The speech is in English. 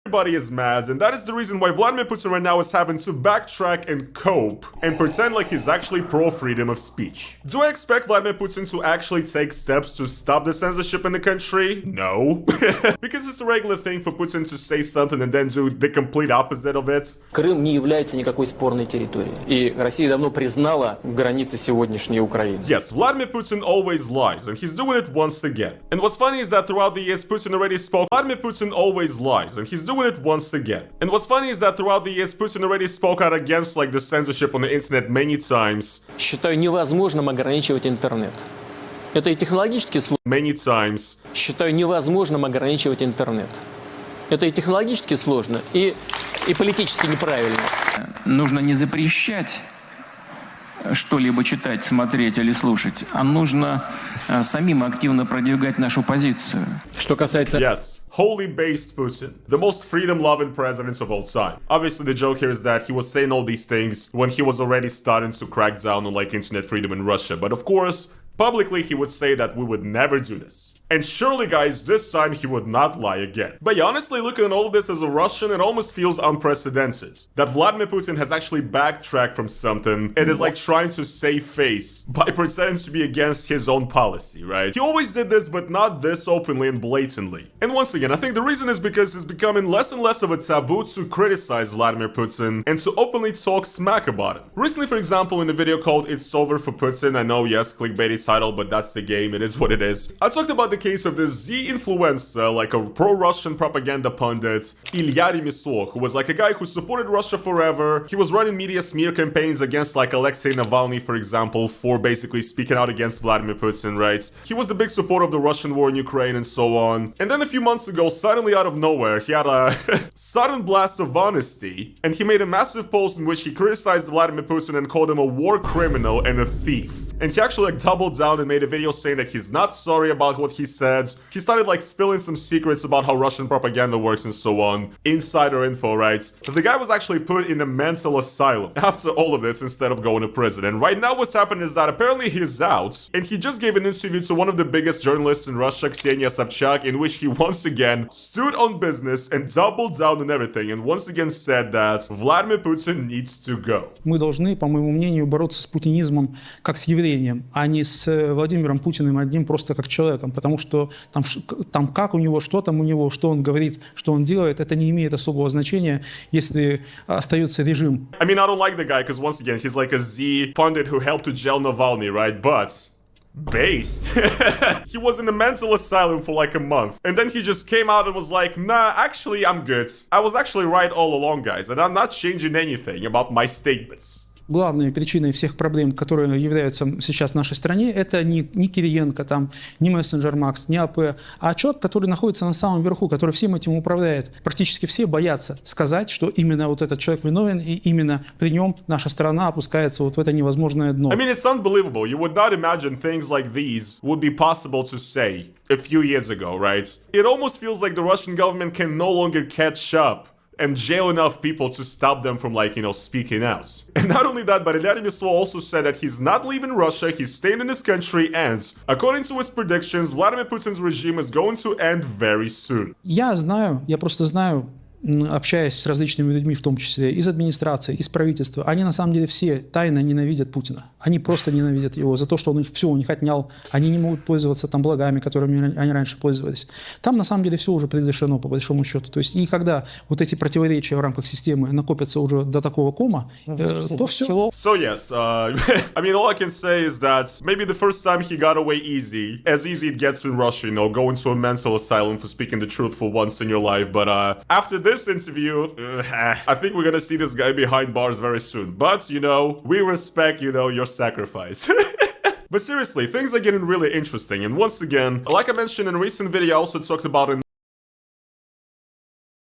Everybody is mad, and that is the reason why Vladimir Putin right now is having to backtrack and cope and pretend like he's actually pro-freedom of speech. Do I expect Vladimir Putin to actually take steps to stop the censorship in the country? No. Because it's a regular thing for Putin to say something and then do the complete opposite of it. Крым не является никакой спорной территорией, и Россия давно признала границы сегодняшней Украины. Yes, Vladimir Putin always lies, and he's doing it once again. And what's funny is that throughout the years Putin already spoke. Vladimir Putin always lies, and he's doing it once again. And what's funny is that throughout the years Putin already spoke out against like the censorship on the internet many times. Считаю невозможным ограничивать интернет. Это и технологически сложно. Many times. Считаю невозможным ограничивать интернет. Это и технологически сложно, и политически неправильно. Нужно не запрещать что-либо читать, смотреть или слушать, а нужно самим активно продвигать нашу позицию. Что касается... Yes. Wholly based Putin, the most freedom-loving president of all time. Obviously, the joke here is that he was saying all these things when he was already starting to crack down on like internet freedom in Russia. But of course, publicly he would say that we would never do this. And surely, guys, this time he would not lie again. But yeah, honestly, looking at all of this as a Russian, it almost feels unprecedented. That Vladimir Putin has actually backtracked from something and is like trying to save face by pretending to be against his own policy, right? He always did this, but not this openly and blatantly. And once again, I think the reason is because it's becoming less and less of a taboo to criticize Vladimir Putin and to openly talk smack about him. Recently, for example, in a video called It's Over for Putin, I know, yes, clickbaity title, but that's the game, it is what it is. I talked about the case of this Z influencer, like a pro-Russian propaganda pundit, Ilya Remesov, who was like a guy who supported Russia forever. He was running media smear campaigns against like Alexei Navalny, for example, for basically speaking out against Vladimir Putin, right? He was the big supporter of the Russian war in Ukraine and so on. And then a few months ago, suddenly out of nowhere, he had a sudden blast of honesty, and he made a massive post in which he criticized Vladimir Putin and called him a war criminal and a thief. And he actually like doubled down and made a video saying that he's not sorry about what he said. He started like spilling some secrets about how Russian propaganda works and so on. Insider info, right? But the guy was actually put in a mental asylum after all of this instead of going to prison. And right now what's happened is that apparently he's out, and he just gave an interview to one of the biggest journalists in Russia, Ksenia Sobchak, in which he once again stood on business and doubled down on everything, and once again said that Vladimir Putin needs to go. Мы должны, по моему мнению, бороться с путинизмом как с явлением, а не с Владимиром Путиным одним просто как человеком, потому что там как у него, что там у него, что он говорит, что он делает, это не имеет особого значения, если остается режим. I mean, I don't like the guy because once again, he's like a Z pundit who helped to jail Navalny, right? But based. He was in a mental asylum for like a month, and then he just came out and was like, nah, actually I'm good. I was actually right all along, guys, and I'm not changing anything about my statements. Главной причиной всех проблем, которые являются сейчас в нашей стране, это не Кириенко, там, не мессенджер Макс, не АП, а человек, который находится на самом верху, который всем этим управляет. Практически все боятся сказать, что именно вот этот человек виновен, и именно при нем наша страна опускается вот в это невозможное дно. I mean, it's unbelievable. You would not imagine things like these would be possible to say a few years ago, right? It almost feels like the Russian government can no longer catch up and jail enough people to stop them from, like, you know, speaking out. And not only that, but Ilya Remesov also said that he's not leaving Russia, he's staying in his country, and, according to his predictions, Vladimir Putin's regime is going to end very soon. Я просто знаю, общаясь с различными людьми, в том числе из администрации, из правительства, они на самом деле все тайно ненавидят Путина. Они просто ненавидят его за то, что он все у них отнял. Они не могут пользоваться там благами, которыми они раньше пользовались. Там на самом деле все уже предрешено, по большому счету. То есть и когда вот эти противоречия в рамках системы накопятся уже до такого кома, то все. So yes, I mean, all I can say is that maybe the first time he got away easy it gets in Russia, you know, go into a mental asylum for speaking the truth for once in your life. But after this interview, I think we're gonna see this guy behind bars very soon. But, you know, we respect, you know, your sacrifice. But seriously, things are getting really interesting. And once again, like I mentioned in a recent video, I also talked about in